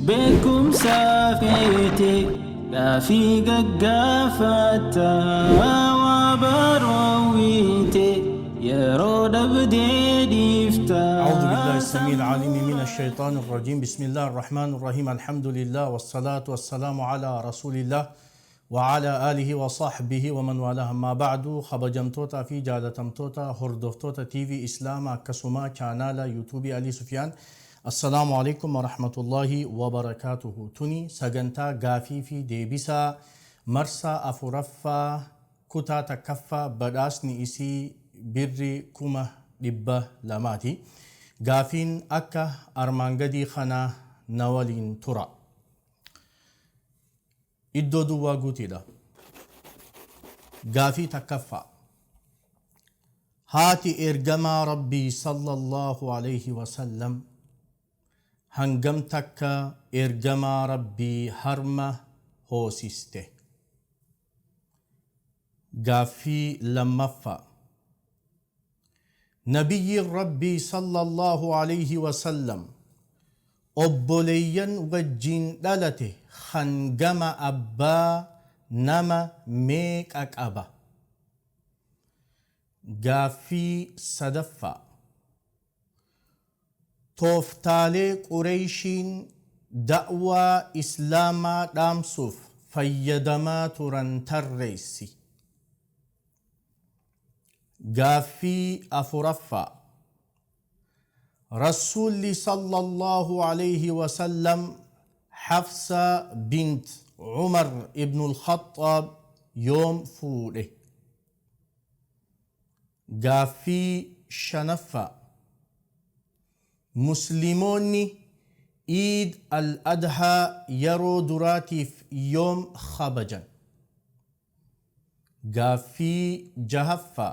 بكم سافيتي لا في قافتا وبرويتي يا رود بدي فتا. أعوذ بالله السميع العليم من الشيطان الرجيم. بسم الله الرحمن الرحيم. الحمد لله والصلاة والسلام على رسول الله وعلى آله وصحبه ومن والاه. ما بعد خبجمتوتا في جالتمتوتا هردفتوتا تي في إسلام كسما كانالا يوتيوب علي سفيان. السلام عليكم ورحمة الله وبركاته. توني سجنتا غافي في ديبسا مرسا أفرفا كتا تكفى بداسني إسي بري كما دبا لماتي غافين أكا أرمانغدي خنا نوالين ترى إدو دوا قوتي دا غافي تكفى هاتي إرجما ربي صلى الله عليه وسلم هنگم تكا إرجما ربي هرمه هوسيسته غافي لمفا نبي ربي صلى الله عليه وسلم أبوليا وجين دالته خنجم أبا نما ميك أكأبا غافي صدفا توفتالي قريشين دعوة إسلاما دامسوف فيدما ترنتر ريسي غافي أفرفا رسول صلى الله عليه وسلم حفصة بنت عمر ابن الخطاب يوم فوله غافي شنفا مسلموني عيد الأضحى يرو دراتي في يوم خبجا غافي جهفا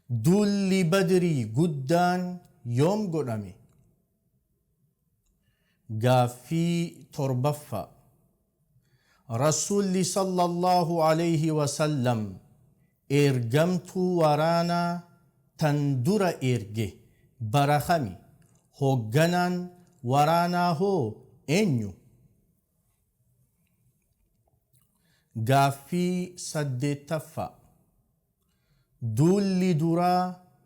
دولي بدري قدان يوم قدامي غافي تربفا رسول صلى الله عليه وسلم إرجمت ورانا تندر إرجي برخمي هو جنان ورانا هو إنيو غافي سدتفا دولي درا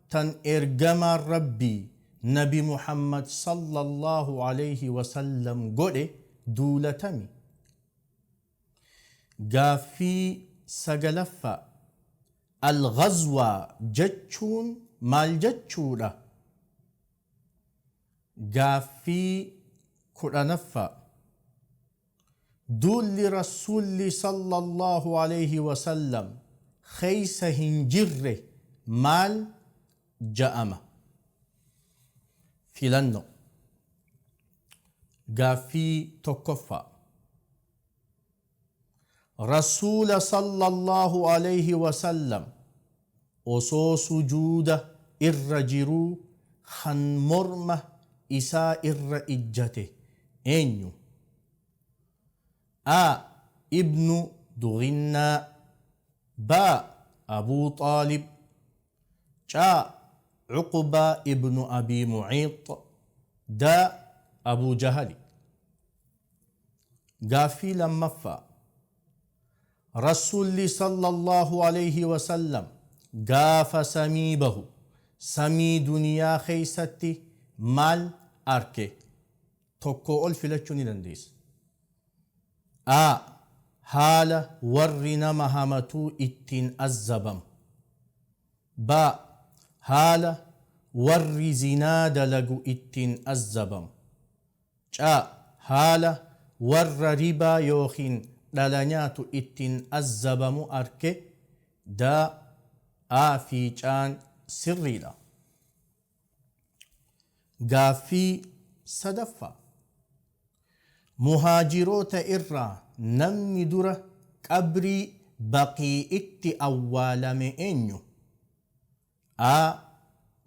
تن إرجما ربي نبي محمد صلى الله عليه وسلم قولي دولتمي غافي سجلفا الغزوة جتشون مال جتشورة غافي كرنفا دولي رسول صلى الله عليه وسلم خيس هنجره مال جأمة فيلنو غافي تكفى رسول صلى الله عليه وسلم أصو سجود الرجرو خن مرمه إساء الرئجته إنيو ابن دغنا باء أبو طالب جاء عقبة ابن أبي معيط دا أبو جهل غافي لمفا رسول صلى الله عليه وسلم غاف سميبه سمي دنيا خيستي مال أركي توكو الفلتشوني لنديس حالة ورنا مهامتو اتين الزبم با حالة ور زناد لغو اتين الزبم جا حالة ور ربا يوخين دلنياتو اتين الزبم أركي دا في جان سريلا غافي صدفة مهاجروت إرّا نمني درة قبري بقي اتي أول مئنيو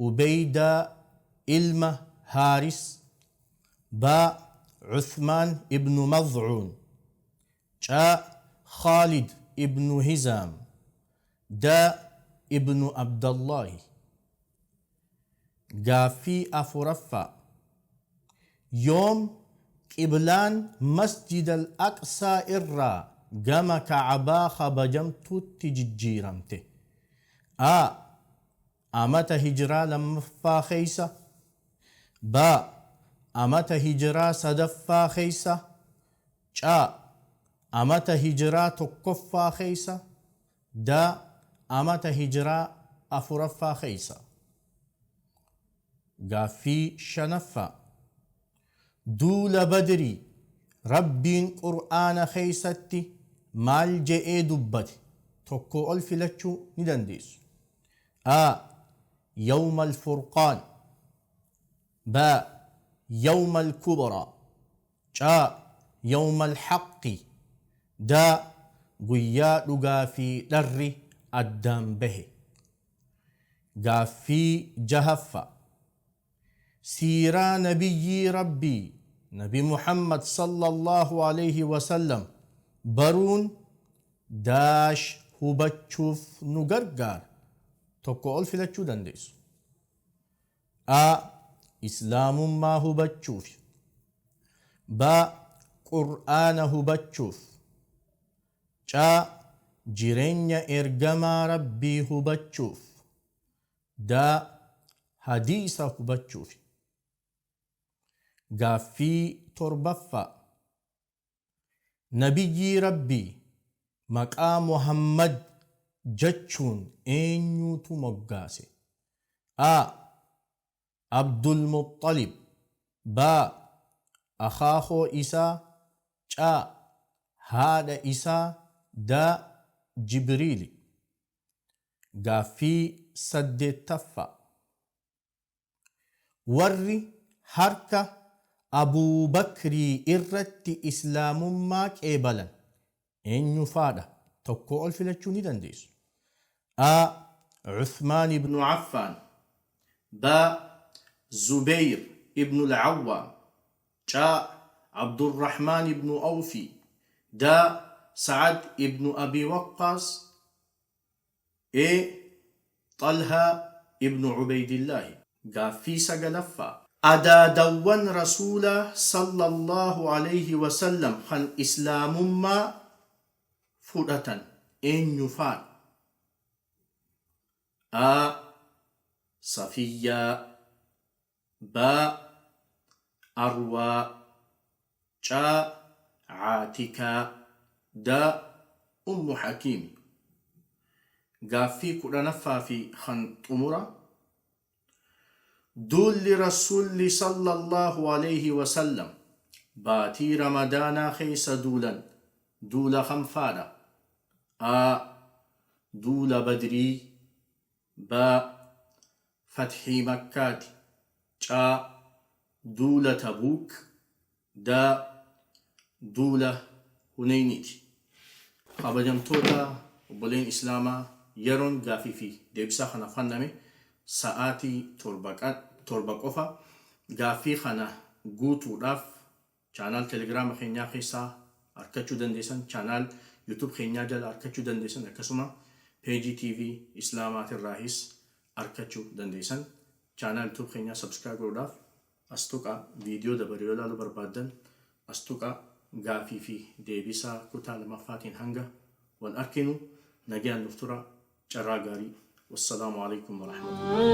أبيدا إلمة هارس با عثمان ابن مضعون جاء خالد ابن هزام دا ابن عبد الله غافي أفرفا يوم qiblaan masjida al-aqsaa irraa gama kacbaa kabajamtuutti jijjiiramte. A amata hijiraa lammaffaa keeysa. B amata hijiraa sadaffaa keeysa. C amata hijiraa tokkoffaa keeysa. D amata hijiraa afuraffaa keeysa. Gaaffii shanaffaa. Duula badrii rabbiin qur'aana keeysatti maal je'ee dubbate tokko ol filachuu ni dandeessu. A yawma al-furqaan. B yawma al-kubraa. C yawma al-haqqi. D guyyaa dhugaa fi dharri addaan bahe. Gaaffii jahaffa. Siiraa nabiyyii rabbii nabi Muhammad sallallahu alayhi wasallam baruun daash hubachuuf nu gargaara tokko ol filachuu dandeessu. A islaamummaa hubachuuf. B qur'aana hubachuuf. C jireenya ergamaa rabbii hubachuuf. D hadiisa hubachuuf. Gaaffii torbaffaa. Nabiyyii rabbii maqaa Muhammad jechuun eenyuutu moggaase? A Abdul Muttalib. B akaakoo isaa. C haadha isaa. D Jibriili. Gaaffii saddeettaffaa. Warri harka Abuu Bakrii irratti islaamummaa qeebalan eenyu faadha tokko ol filachuu ni dandeessu. A Uthmaan ibnu Affaan. B Zubayr ibnu al-Awwaam. C Abdurrahmaan ibnu Awfi. D Sa'ad ibnu Abi Waqqaas. A Talha ibnu Ubaydillaahi. Gaaffii sagalaffaa. Adaadawwan rasuula sallallahu alayhi wasallam kan islaamummaa fudhatan eenyu faadha? A Safiyyaa. B Arwaa. C Caatikaa. D Ummu Hakiim. Gaaffii kudhanaffaa fi kan xumura. Duulli rasuulli sallallahu alayhi wasallam baatii ramadaanaa keessa duulan duula kam faadha? A duula badrii. B fathii makkaati. C duula tabuuk. D duula huneyniiti. Kabajamtoota obboleen islaamaa yeroon gaaffii fi deebisaa kana fanname sa'aatii torba qofa. Gaaffii kana guutuudhaaf chaanaal telegiraama keenyaa keessaa argachuu dandeessan, chaanaal yuutuub keenyaa jala argachuu dandeessan, akkasuma peejii TV islaamaatirraahis argachuu dandeessan. Chaanaal yuutuub keenyaa sabskiraayib godhuudhaaf as tuqaa. Viidiyoo dabaree yoo ilaaluu barbaaddan as tuqaa. Gaaffii fi deebisaa kutaa lamaffaatiin hanga wal arginu nagaan nuuf tura. Carraa gaarii. والسلام عليكم ورحمة الله.